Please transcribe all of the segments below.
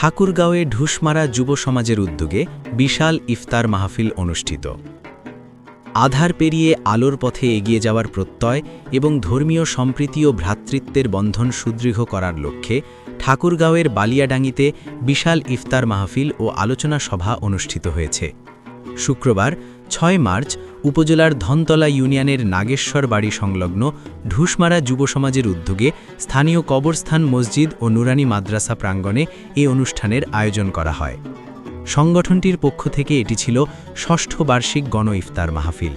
ঠাকুরগাঁওয়ে ঢুসমারা যুব সমাজের উদ্যোগে বিশাল ইফতার মাহফিল অনুষ্ঠিত। আধার পেরিয়ে আলোর পথে এগিয়ে যাওয়ার প্রত্যয় এবং ধর্মীয় সম্প্রীতি ও ভ্রাতৃত্বের বন্ধন সুদৃঢ় করার লক্ষ্যে ঠাকুরগাঁওয়ের বালিয়াডাঙ্গিতে বিশাল ইফতার মাহফিল ও আলোচনা সভা অনুষ্ঠিত হয়েছে। শুক্রবার ৬ মার্চ উপজেলার ধনতলা ইউনিয়নের নাগেশ্বর বাড়ি সংলগ্ন ঢুসমারা যুব সমাজের উদ্যোগে স্থানীয় কবরস্থান মসজিদ ও নুরানি মাদ্রাসা প্রাঙ্গণে এই অনুষ্ঠানের আয়োজন করা হয়। সংগঠনটির পক্ষ থেকে এটি ছিল ষষ্ঠ বার্ষিক গণ ইফতার মাহফিল।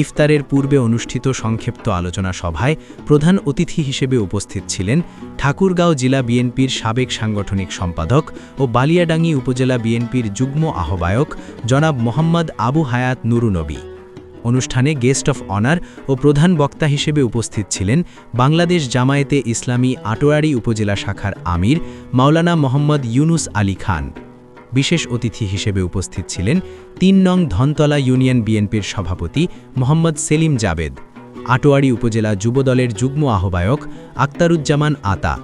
ইফতারের পূর্বে অনুষ্ঠিত সংক্ষিপ্ত আলোচনা সভায় প্রধান অতিথি হিসেবে উপস্থিত ছিলেন ঠাকুরগাঁও জেলা বিএনপির সাবেক সাংগঠনিক সম্পাদক ও বালিয়াডাঙ্গি উপজেলা বিএনপির যুগ্ম আহ্বায়ক জনাব মোহাম্মদ আবু হায়াত নুরুনবী। অনুষ্ঠানে গেস্ট অফ অনার ও প্রধান বক্তা হিসেবে উপস্থিত ছিলেন বাংলাদেশ জামায়াতে ইসলামী আটোয়ারী উপজেলা শাখার আমির মাওলানা মোহাম্মদ ইউনুস আলী খান। বিশেষ অতিথি হিসেবে উপস্থিত ছিলেন ৩ নং ধনতলা ইউনিয়ন বিএনপির সভাপতি মোহাম্মদ সেলিম জাবেদ, আটোয়ারী উপজেলা যুবদলের যুগ্ম আহ্বায়ক আক্তারুজ্জামান আতা,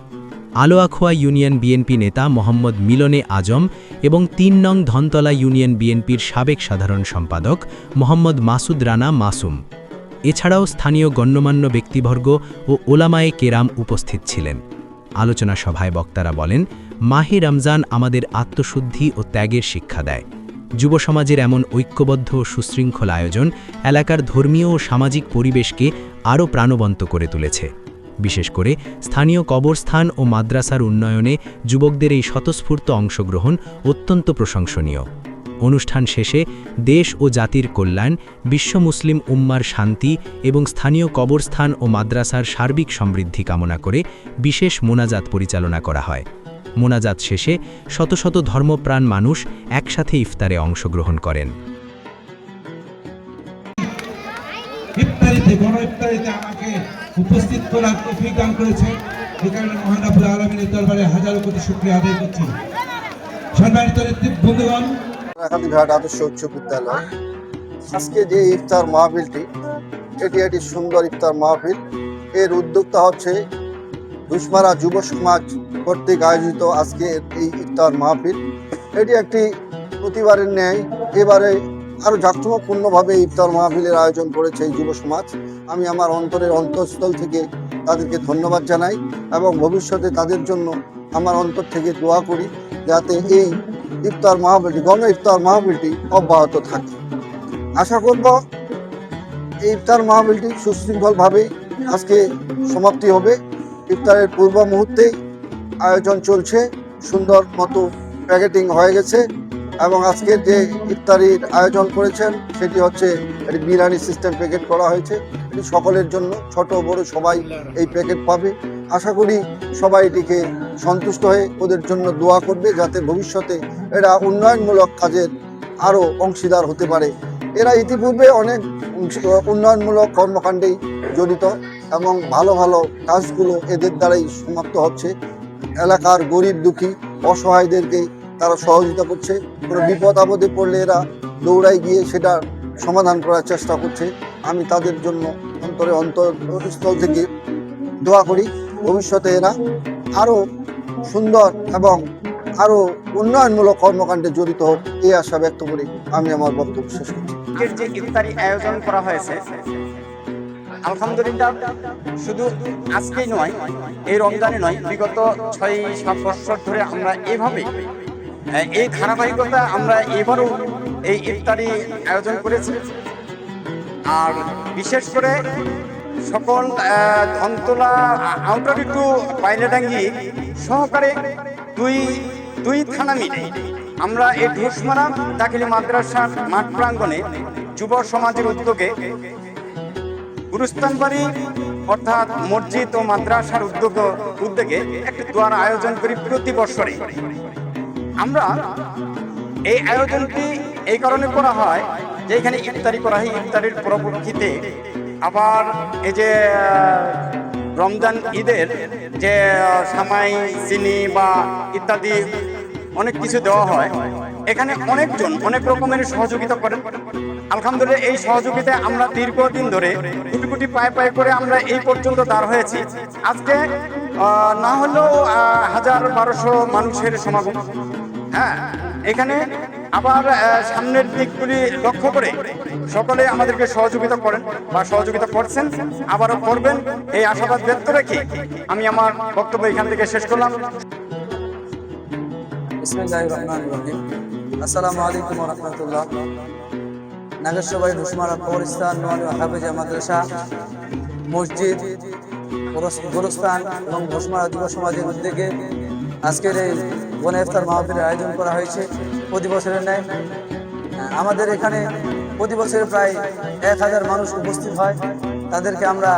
আলোয়াখোয়া ইউনিয়ন বিএনপি নেতা মোহাম্মদ মিলনে আজম এবং ৩ নং ধনতলা ইউনিয়ন বিএনপির সাবেক সাধারণ সম্পাদক মোহাম্মদ মাসুদ রানা মাসুম। এছাড়াও স্থানীয় গণ্যমান্য ব্যক্তিবর্গ ও ওলামায়ে কেরাম উপস্থিত ছিলেন। আলোচনা সভায় বক্তারা বলেন, মাহে রমজান আমাদের আত্মশুদ্ধি ও ত্যাগের শিক্ষা দেয়। যুব সমাজের এমন ঐক্যবদ্ধ ও সুশৃঙ্খল আয়োজন এলাকার ধর্মীয় ও সামাজিক পরিবেশকে আরও প্রাণবন্ত করে তুলেছে। বিশেষ করে স্থানীয় কবরস্থান ও মাদ্রাসার উন্নয়নে যুবকদের এই স্বতঃস্ফূর্ত অংশগ্রহণ অত্যন্ত প্রশংসনীয়। অনুষ্ঠান শেষে দেশ ও জাতির কল্যাণ, বিশ্ব মুসলিম উম্মার শান্তি এবং স্থানীয় কবরস্থান ও মাদ্রাসার সার্বিক সমৃদ্ধি কামনা করে বিশেষ মোনাজাত পরিচালনা করা হয়। মোনাজাত শেষে শত শত ধর্মপ্রাণ মানুষ একসাথে ইফতারে অংশগ্রহণ করেন। ইফতারিতে বড় ইফতারিতে আমাকে উপস্থিত করার তৌফিক দান করেছে, এই কারণে মহান রব্বুল আলামিনের দরবারে হাজারো কোটি শুকরিয়া আদায় করছি। সম্মানিত বন্ধুগণ, ঘাট আদর্শ উচ্চ বিদ্যালয় আজকে যে ইফতার মাহফিলটি, এটি একটি সুন্দর ইফতার মাহফিল। এর উদ্যোক্তা হচ্ছে ঢুসমারা যুব সমাজ কর্তৃক আয়োজিত আজকে এই ইফতার মাহফিল। এটি একটি প্রতিবারের ন্যায় এবারে আরও জাঁকজমকপূর্ণভাবে ইফতার মাহফিলের আয়োজন করেছে এই যুব সমাজ। আমি আমার অন্তরের অন্তঃস্থল থেকে তাদেরকে ধন্যবাদ জানাই এবং ভবিষ্যতে তাদের জন্য আমার অন্তর থেকে দোয়া করি যাতে এই ইফতার মাহফিলটি, গণ ইফতার মাহফিলটি অব্যাহত থাকে। আশা করব এই ইফতার মাহফিলটি সুশৃঙ্খলভাবে আজকে সমাপ্তি হবে। ইফতারের পূর্ব মুহূর্তেই আয়োজন চলছে, সুন্দর মতো প্যাকেটিং হয়ে গেছে এবং আজকের যে ইফতারির আয়োজন করেছেন সেটি হচ্ছে একটি বিরিয়ানি সিস্টেম প্যাকেট করা হয়েছে। এটি সকলের জন্য, ছোট বড় সবাই এই প্যাকেট পাবে। আশা করি সবাই এটিকে সন্তুষ্ট হয়ে ওদের জন্য দোয়া করবে যাতে ভবিষ্যতে এরা উন্নয়নমূলক কাজের আরও অংশীদার হতে পারে। এরা ইতিপূর্বে অনেক উন্নয়নমূলক কর্মকাণ্ডেই জড়িত এবং ভালো ভালো কাজগুলো এদের দ্বারাই সমাপ্ত হচ্ছে। এলাকার গরিব দুঃখী অসহায়দেরকে তারা সহযোগিতা করছে। কোনো বিপদ আপদে পড়লে এরা দৌড়াই গিয়ে সেটা সমাধান করার চেষ্টা করছে। আমি তাদের জন্য অন্তরস্থল থেকে দোয়া করি ভবিষ্যতে এরা আরও সুন্দর এবং আরও উন্নয়নমূলক কর্মকাণ্ডে জড়িত হোক, এই আশা ব্যক্ত করি আমি আমার বক্তব্য শেষ করছি। যে ইফতারি আয়োজন করা হয়েছে, আলহামদুলিল্লাহ, শুধু আজকেই নয়, এই রমজানে নয়, বিগত ৬-৭ বছর ধরে আমরা এইভাবে এই ধারাবাহিকতা আমরা এবারও এই ইফতারি আয়োজন করেছি। আর বিশেষ করে সকল ধনতলা আউটারি টু বালিয়াডাঙ্গি সহকারে দুই থানা মিলে আমরা এই ঢুসমারা দাখিলি মাদ্রাসার মাঠ প্রাঙ্গণে যুব সমাজের উদ্যোগে গুরুস্থানবাড়ি অর্থাৎ মসজিদ ও মাদ্রাসার উদ্যোগে একটি দোয়ার আয়োজন করি প্রতি বছরে। আমরা এই আয়োজনটি এই কারণে করা হয় যে এখানে ইফতারি করা হয়, ইফতারির পরবর্তীতে আবার এই যে রমজান ঈদের যে সামাই, চিনি বা ইত্যাদি অনেক কিছু দেওয়া হয়। এখানে অনেকজন অনেক রকমের সহযোগিতা করেন। আলহামদুলিল্লাহ, এই সহযোগিতায় আমরা দীর্ঘদিন ধরে কোটি কোটি পায়ে পায়ে করে আমরা এই পর্যন্ত দাঁড় হয়েছি। আজকে না হলেও 1000-1200 মানুষের সমাগম। হ্যাঁ, এখানে আবার সামনের দিকগুলি লক্ষ্য করে সকলে আমাদেরকে সহযোগিতা করেন বা সহযোগিতা করছেন, আবারও করবেন, এই আশাবাদ ব্যক্ত রেখে আমি আমার বক্তব্য এখান থেকে শেষ করলাম। বিসমিল্লাহির রহমানির রহিম। আসসালামু আলাইকুম ওয়া রাহমাতুল্লাহ। নাগেশ্বরবাড়ি ধুসমারা কবরস্থান নোয়ানী হাফেজা মাদ্রাসা মসজিদ গোরস্থান এবং ধুসমারা যুব সমাজের উদ্যোগে আজকের এই গণ ইফতার মাহফিলের আয়োজন করা হয়েছে। প্রতি বছরের ন্যায় আমাদের এখানে প্রতি বছরে প্রায় 1000 মানুষ উপস্থিত হয়। তাদেরকে আমরা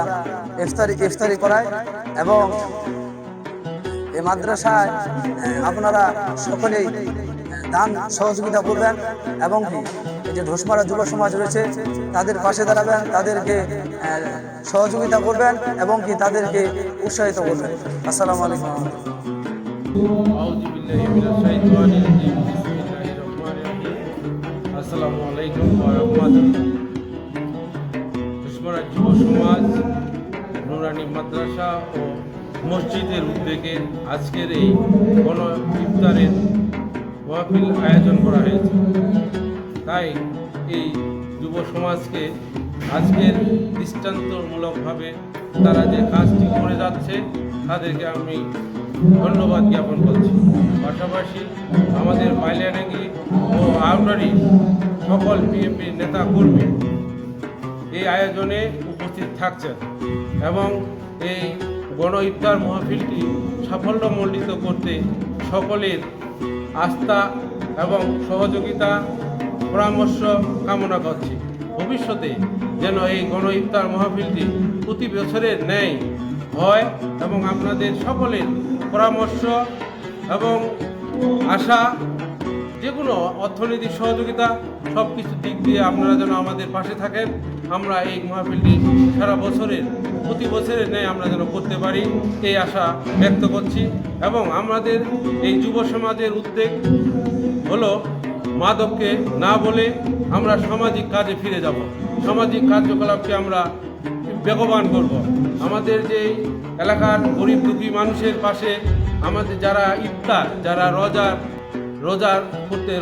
ইফতারি করাই এবং এই মাদ্রাসায় আপনারা সকলেই দান সহযোগিতা করবেন এবং কি এই যে ধুসমারা যুব সমাজ রয়েছে তাদের পাশে দাঁড়াবেন, তাদেরকে সহযোগিতা করবেন এবং কি তাদেরকে উৎসাহিত করবেন। আসসালামু আলাইকুম। আসসালামু আলাইকুম ওয়া রাহমাতুল্লাহ। ধুসমারা যুব সমাজ নুরানি মাদ্রাসা ও মসজিদের উদ্যোগে আজকের এই গণ ইফতারের মাহফিল আয়োজন করা হয়েছে। তাই এই যুব সমাজকে আজকের দৃষ্টান্তমূলকভাবে তারা যে কাজটি করে যাচ্ছে তাদেরকে আমি ধন্যবাদ জ্ঞাপন করছি। পাশাপাশি আমাদের বাইলিয়াডাঙ্গি ও আউটারি সকল বিএনপি নেতা কর্মী এই আয়োজনে উপস্থিত থাকছেন এবং এই গণ ইফতার মাহফিলটি সাফল্যমণ্ডিত করতে সকলের আস্থা এবং সহযোগিতা পরামর্শ কামনা করছি। ভবিষ্যতে যেন এই গণ ইফতার মাহফিলটি প্রতি বছরের ন্যায় হয় এবং আপনাদের সকলের পরামর্শ এবং আশা, যে কোনো অর্থনৈতিক সহযোগিতা সব কিছু দিক দিয়ে আপনারা যেন আমাদের পাশে থাকেন। আমরা এই মাহফিলটি সারা বছরের প্রতি বছরের ন্যায় আমরা যেন করতে পারি এই আশা ব্যক্ত করছি। এবং আমাদের এই যুব সমাজের উদ্যোগ হলো মাদককে না বলে আমরা সামাজিক কাজে ফিরে যাব, সামাজিক কার্যকলাপকে আমরা বেগবান করব। আমাদের যে এলাকার গরিব দুঃখী মানুষের পাশে আমাদের যারা ইফতার, যারা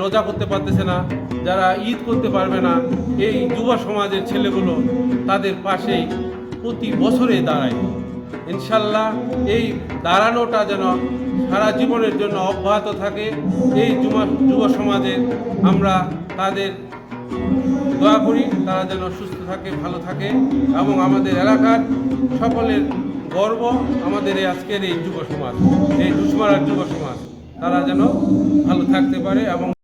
রোজা করতে পারতেছে না, যারা ঈদ করতে পারবে না, এই যুব সমাজের ছেলেগুলো তাদের পাশেই প্রতি বছরে দাঁড়ায়। ইনশাল্লাহ এই দাঁড়ানোটা যেন সারা জীবনের জন্য অব্যাহত থাকে। এই যুব সমাজের আমরা তাদের দোয়া করি তারা যেন সুস্থ থাকে, ভালো থাকে এবং আমাদের এলাকার সকলের গর্ব আমাদের এই আজকের এই যুব সমাজ, এই ধুসমারার যুব সমাজ, তারা যেন ভালো থাকতে পারে এবং